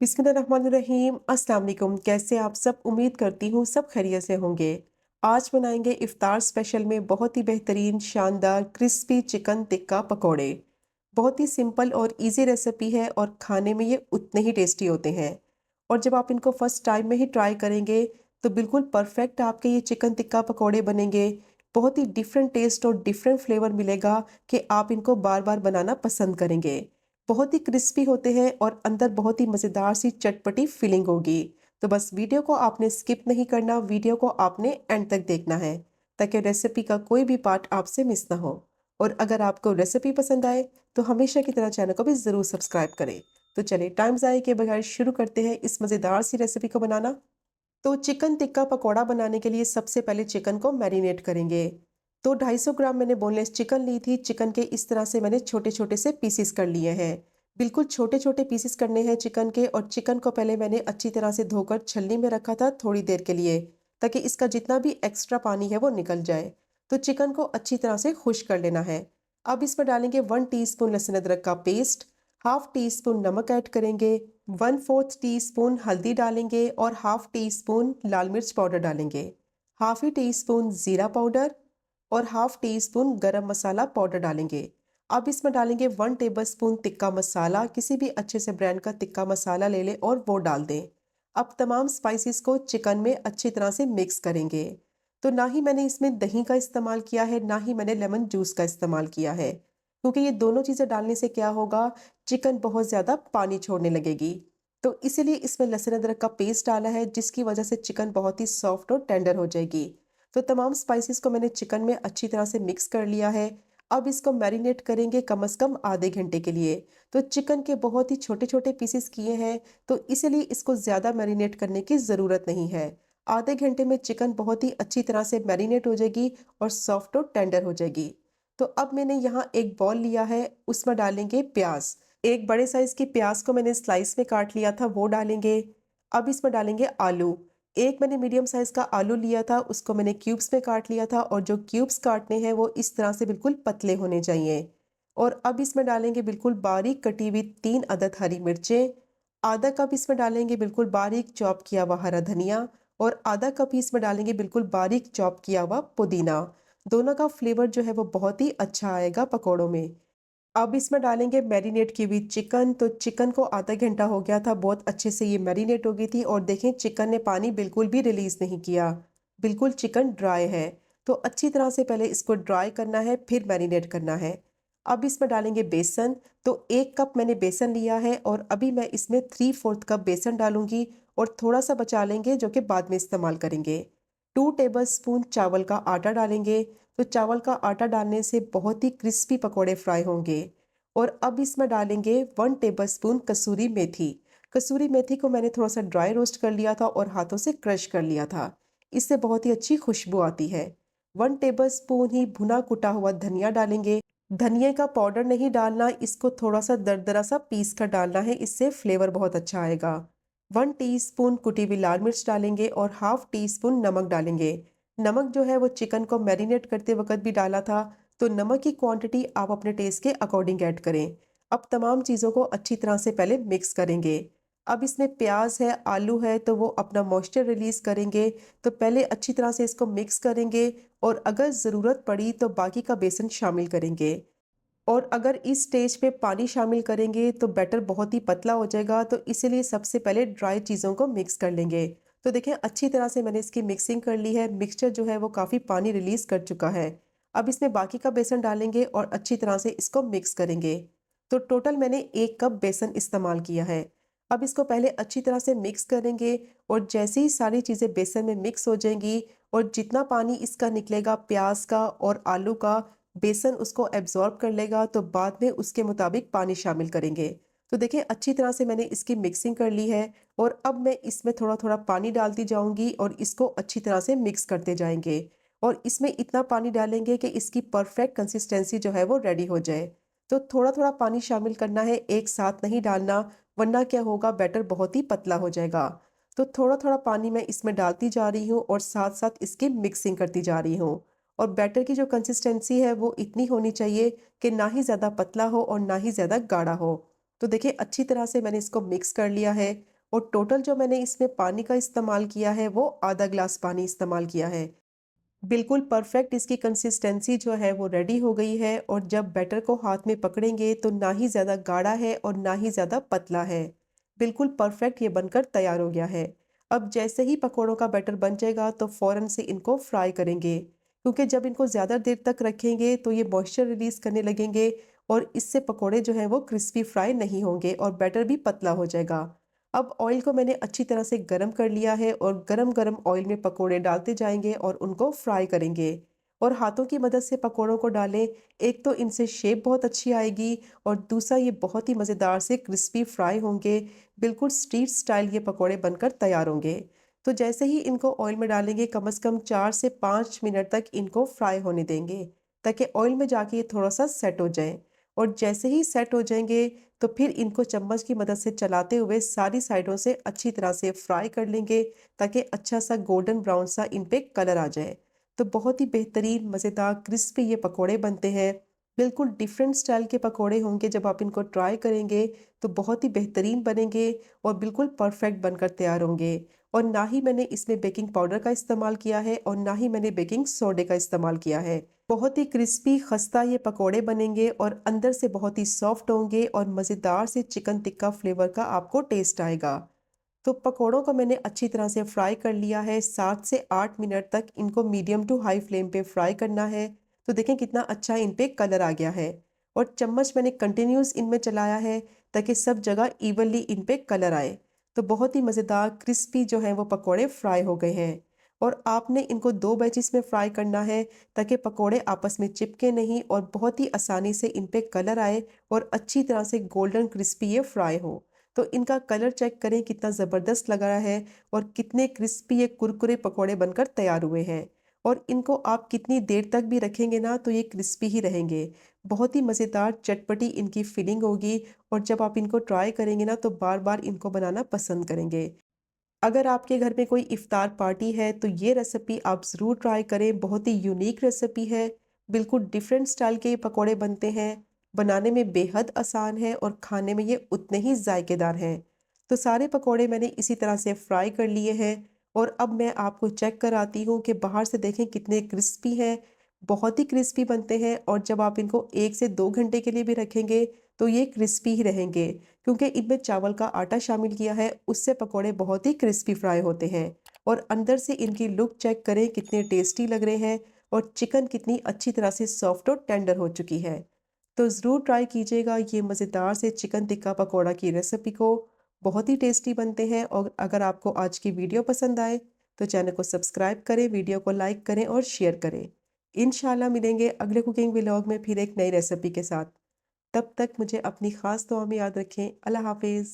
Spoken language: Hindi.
बिस्मिल्लाहिर्रहमानिर्रहीम। अस्सलाम वालेकुम। कैसे आप सब? उम्मीद करती हूँ सब खैरियत से होंगे। आज बनाएंगे इफ्तार स्पेशल में बहुत ही बेहतरीन शानदार क्रिस्पी चिकन टिक्का पकोड़े। बहुत ही सिंपल और इजी रेसिपी है और खाने में ये उतने ही टेस्टी होते हैं। और जब आप इनको फर्स्ट टाइम में ही ट्राई करेंगे तो बिल्कुल परफेक्ट आपके ये चिकन टिक्का पकोड़े बनेंगे। बहुत ही डिफरेंट टेस्ट और डिफरेंट फ्लेवर मिलेगा कि आप इनको बार बार बनाना पसंद करेंगे। बहुत ही क्रिस्पी होते हैं और अंदर बहुत ही मज़ेदार सी चटपटी फीलिंग होगी। तो बस वीडियो को आपने स्किप नहीं करना, वीडियो को आपने एंड तक देखना है ताकि रेसिपी का कोई भी पार्ट आपसे मिस ना हो। और अगर आपको रेसिपी पसंद आए तो हमेशा की तरह चैनल को भी ज़रूर सब्सक्राइब करें। तो चलिए टाइम ज़ाया के बगैर शुरू करते हैं इस मज़ेदार सी रेसिपी को बनाना। तो चिकन टिक्का पकोड़ा बनाने के लिए सबसे पहले चिकन को मैरिनेट करेंगे। तो 250 ग्राम मैंने बोनलेस चिकन ली थी। चिकन के इस तरह से मैंने छोटे छोटे से पीसीस कर लिए हैं। बिल्कुल छोटे छोटे पीसीस करने हैं चिकन के। और चिकन को पहले मैंने अच्छी तरह से धोकर छलनी में रखा था थोड़ी देर के लिए, ताकि इसका जितना भी एक्स्ट्रा पानी है वो निकल जाए। तो चिकन को अच्छी तरह से खुश्क कर लेना है। अब इसमें डालेंगे 1 टीस्पून लहसुन अदरक का पेस्ट, हाफ टी स्पून नमक ऐड करेंगे, 1/4 टीस्पून हल्दी डालेंगे और हाफ टी स्पून लाल मिर्च पाउडर डालेंगे, हाफ ही टी स्पून जीरा पाउडर और हाफ टी स्पून गरम मसाला पाउडर डालेंगे। अब इसमें डालेंगे 1 टेबल स्पून तिक्का मसाला। किसी भी अच्छे से ब्रांड का तिक्का मसाला ले लें और वो डाल दें। अब तमाम स्पाइसेस को चिकन में अच्छी तरह से मिक्स करेंगे। तो ना ही मैंने इसमें दही का इस्तेमाल किया है, ना ही मैंने लेमन जूस का इस्तेमाल किया है, क्योंकि ये दोनों चीज़ें डालने से क्या होगा, चिकन बहुत ज़्यादा पानी छोड़ने लगेगी। तो इसीलिए इसमें लहसुन अदरक का पेस्ट डाला है, जिसकी वजह से चिकन बहुत ही सॉफ्ट और टेंडर हो जाएगी। तो तमाम स्पाइसेस को मैंने चिकन में अच्छी तरह से मिक्स कर लिया है। अब इसको मैरिनेट करेंगे कम से कम आधे घंटे के लिए। तो चिकन के बहुत ही छोटे छोटे पीसेस किए हैं, तो इसीलिए इसको ज़्यादा मैरिनेट करने की ज़रूरत नहीं है। आधे घंटे में चिकन बहुत ही अच्छी तरह से मैरिनेट हो जाएगी और सॉफ्ट और टेंडर हो जाएगी। तो अब मैंने यहाँ एक बॉल लिया है, उसमें डालेंगे प्याज। एक बड़े साइज की प्याज को मैंने स्लाइस में काट लिया था, वो डालेंगे। अब इसमें डालेंगे आलू। एक मैंने मीडियम साइज का आलू लिया था, उसको मैंने क्यूब्स में काट लिया था और जो क्यूब्स काटने हैं वो इस तरह से बिल्कुल पतले होने चाहिए। और अब इसमें डालेंगे बिल्कुल बारीक कटी हुई 3 अदद हरी मिर्चें। आधा कप इसमें डालेंगे बिल्कुल बारीक चॉप किया हुआ हरा धनिया और आधा कप ही इसमें डालेंगे बिल्कुल बारीक चॉप किया हुआ पुदीना। दोनों का फ्लेवर जो है वो बहुत ही अच्छा आएगा पकौड़ों में। अब इसमें डालेंगे मैरिनेट की हुई चिकन। तो चिकन को आधा घंटा हो गया था, बहुत अच्छे से ये मैरिनेट हो गई थी और देखें चिकन ने पानी बिल्कुल भी रिलीज़ नहीं किया, बिल्कुल चिकन ड्राई है। तो अच्छी तरह से पहले इसको ड्राई करना है, फिर मैरिनेट करना है। अब इसमें डालेंगे बेसन। तो 1 कप मैंने बेसन लिया है और अभी मैं इसमें 3/4 कप बेसन डालूंगी और थोड़ा सा बचा लेंगे जो कि बाद में इस्तेमाल करेंगे। 2 टेबल स्पून चावल का आटा डालेंगे। तो चावल का आटा डालने से बहुत ही क्रिस्पी पकोड़े फ्राई होंगे। और अब इसमें डालेंगे 1 टेबल स्पून कसूरी मेथी। कसूरी मेथी को मैंने थोड़ा सा ड्राई रोस्ट कर लिया था और हाथों से क्रश कर लिया था। इससे बहुत ही अच्छी खुशबू आती है। 1 टेबल स्पून ही भुना कुटा हुआ धनिया डालेंगे। धनिया का पाउडर नहीं डालना, इसको थोड़ा सा दरदरा सा पीस कर डालना है, इससे फ्लेवर बहुत अच्छा आएगा। 1 टीस्पून कुटी हुई लाल मिर्च डालेंगे और हाफ टी स्पून नमक डालेंगे। नमक जो है वो चिकन को मैरिनेट करते वक्त भी डाला था, तो नमक की क्वांटिटी आप अपने टेस्ट के अकॉर्डिंग ऐड करें। अब तमाम चीज़ों को अच्छी तरह से पहले मिक्स करेंगे। अब इसमें प्याज है, आलू है, तो वो अपना मॉइस्चर रिलीज़ करेंगे। तो पहले अच्छी तरह से इसको मिक्स करेंगे और अगर ज़रूरत पड़ी तो बाकी का बेसन शामिल करेंगे। और अगर इस स्टेज पे पानी शामिल करेंगे तो बैटर बहुत ही पतला हो जाएगा, तो इसीलिए सबसे पहले ड्राई चीज़ों को मिक्स कर लेंगे। तो देखें अच्छी तरह से मैंने इसकी मिक्सिंग कर ली है। मिक्सचर जो है वो काफ़ी पानी रिलीज़ कर चुका है। अब इसमें बाकी का बेसन डालेंगे और अच्छी तरह से इसको मिक्स करेंगे। तो टोटल मैंने 1 कप बेसन इस्तेमाल किया है। अब इसको पहले अच्छी तरह से मिक्स करेंगे और जैसे ही सारी चीज़ें बेसन में मिक्स हो जाएंगी और जितना पानी इसका निकलेगा प्याज का और आलू का, बेसन उसको एब्जॉर्ब कर लेगा, तो बाद में उसके मुताबिक पानी शामिल करेंगे। तो देखिए अच्छी तरह से मैंने इसकी मिक्सिंग कर ली है और अब मैं इसमें थोड़ा थोड़ा पानी डालती जाऊंगी और इसको अच्छी तरह से मिक्स करते जाएंगे। और इसमें इतना पानी डालेंगे कि इसकी परफेक्ट कंसिस्टेंसी जो है वो रेडी हो जाए। तो थोड़ा थोड़ा पानी शामिल करना है, एक साथ नहीं डालना, वरना क्या होगा, बैटर बहुत ही पतला हो जाएगा। तो थोड़ा थोड़ा पानी मैं इसमें डालती जा रही हूँ और साथ साथ इसकी मिक्सिंग करती जा रही हूँ। और बैटर की जो कंसिस्टेंसी है वो इतनी होनी चाहिए कि ना ही ज़्यादा पतला हो और ना ही ज़्यादा गाढ़ा हो। तो देखिए अच्छी तरह से मैंने इसको मिक्स कर लिया है और टोटल जो मैंने इसमें पानी का इस्तेमाल किया है वो आधा ग्लास पानी इस्तेमाल किया है। बिल्कुल परफेक्ट इसकी कंसिस्टेंसी जो है वो रेडी हो गई है और जब बैटर को हाथ में पकड़ेंगे तो ना ही ज़्यादा गाढ़ा है और ना ही ज़्यादा पतला है। बिल्कुल परफेक्ट ये बनकर तैयार हो गया है। अब जैसे ही पकौड़ों का बैटर बन जाएगा तो फ़ौरन से इनको फ्राई करेंगे, क्योंकि जब इनको ज़्यादा देर तक रखेंगे तो ये मॉइस्चर रिलीज़ करने लगेंगे और इससे पकौड़े जो हैं वो क्रिस्पी फ्राई नहीं होंगे और बैटर भी पतला हो जाएगा। अब ऑयल को मैंने अच्छी तरह से गरम कर लिया है और गरम-गरम ऑयल में पकोड़े डालते जाएँगे और उनको फ्राई करेंगे। और हाथों की मदद से पकोड़ों को डालें, एक तो इनसे शेप बहुत अच्छी आएगी और दूसरा ये बहुत ही मज़ेदार से क्रिस्पी फ्राई होंगे। बिल्कुल स्ट्रीट स्टाइल ये पकोड़े बनकर तैयार होंगे। तो जैसे ही इनको ऑयल में डालेंगे कम से कम 4 से 5 मिनट तक इनको फ्राई होने देंगे, ताकि ऑयल में जाके ये थोड़ा-सा सेट हो जाएँ। और जैसे ही सेट हो जाएँगे तो फिर इनको चम्मच की मदद से चलाते हुए सारी साइडों से अच्छी तरह से फ्राई कर लेंगे, ताकि अच्छा सा गोल्डन ब्राउन सा इन पे कलर आ जाए। तो बहुत ही बेहतरीन मज़ेदार क्रिस्पी ये पकोड़े बनते हैं। बिल्कुल डिफरेंट स्टाइल के पकोड़े होंगे, जब आप इनको ट्राई करेंगे तो बहुत ही बेहतरीन बनेंगे और बिल्कुल परफेक्ट बनकर तैयार होंगे। और ना ही मैंने इसमें बेकिंग पाउडर का इस्तेमाल किया है और ना ही मैंने बेकिंग सोडे का इस्तेमाल किया है। बहुत ही क्रिस्पी खस्ता ये पकोड़े बनेंगे और अंदर से बहुत ही सॉफ्ट होंगे और मज़ेदार से चिकन टिक्का फ्लेवर का आपको टेस्ट आएगा। तो पकोड़ों को मैंने अच्छी तरह से फ्राई कर लिया है। 7 से 8 मिनट तक इनको मीडियम टू हाई फ्लेम पे फ्राई करना है। तो देखें कितना अच्छा इन पे कलर आ गया है और चम्मच मैंने कंटिन्यूस इनमें चलाया है, ताकि सब जगह इवनली इन पे कलर आए। तो बहुत ही मज़ेदार क्रिस्पी जो है वो पकोड़े फ्राई हो गए हैं। और आपने इनको 2 बैचेस में फ्राई करना है, ताकि पकोड़े आपस में चिपके नहीं और बहुत ही आसानी से इन पे कलर आए और अच्छी तरह से गोल्डन क्रिस्पी ये फ्राई हो। तो इनका कलर चेक करें कितना ज़बरदस्त लग रहा है और कितने क्रिस्पी ये कुरकुरे पकोड़े बनकर तैयार हुए हैं। और इनको आप कितनी देर तक भी रखेंगे ना तो ये क्रिस्पी ही रहेंगे। बहुत ही मज़ेदार चटपटी इनकी फीलिंग होगी और जब आप इनको ट्राई करेंगे ना तो बार-बार इनको बनाना पसंद करेंगे। अगर आपके घर में कोई इफ्तार पार्टी है तो ये रेसिपी आप ज़रूर ट्राई करें। बहुत ही यूनिक रेसिपी है। बिल्कुल डिफरेंट स्टाइल के ये पकोड़े बनते हैं। बनाने में बेहद आसान है और खाने में ये उतने ही जायकेदार हैं। तो सारे पकोड़े मैंने इसी तरह से फ्राई कर लिए हैं और अब मैं आपको चेक कराती हूँ कि बाहर से देखें कितने क्रिस्पी हैं। बहुत ही क्रिस्पी बनते हैं और जब आप इनको 1 से 2 घंटे के लिए भी रखेंगे तो ये क्रिस्पी ही रहेंगे, क्योंकि इनमें चावल का आटा शामिल किया है, उससे पकोड़े बहुत ही क्रिस्पी फ्राई होते हैं। और अंदर से इनकी लुक चेक करें कितने टेस्टी लग रहे हैं और चिकन कितनी अच्छी तरह से सॉफ्ट और टेंडर हो चुकी है। तो ज़रूर ट्राई कीजिएगा ये मज़ेदार से चिकन टिक्का पकोड़ा की रेसिपी को। बहुत ही टेस्टी बनते हैं और अगर आपको आज की वीडियो पसंद आए तो चैनल को सब्सक्राइब करें, वीडियो को लाइक करें और शेयर करें। इंशाल्लाह मिलेंगे अगले कुकिंग व्लॉग में फिर एक नई रेसिपी के साथ। तब तक मुझे अपनी ख़ास दुआ में याद रखें। अल्लाह हाफ़िज़।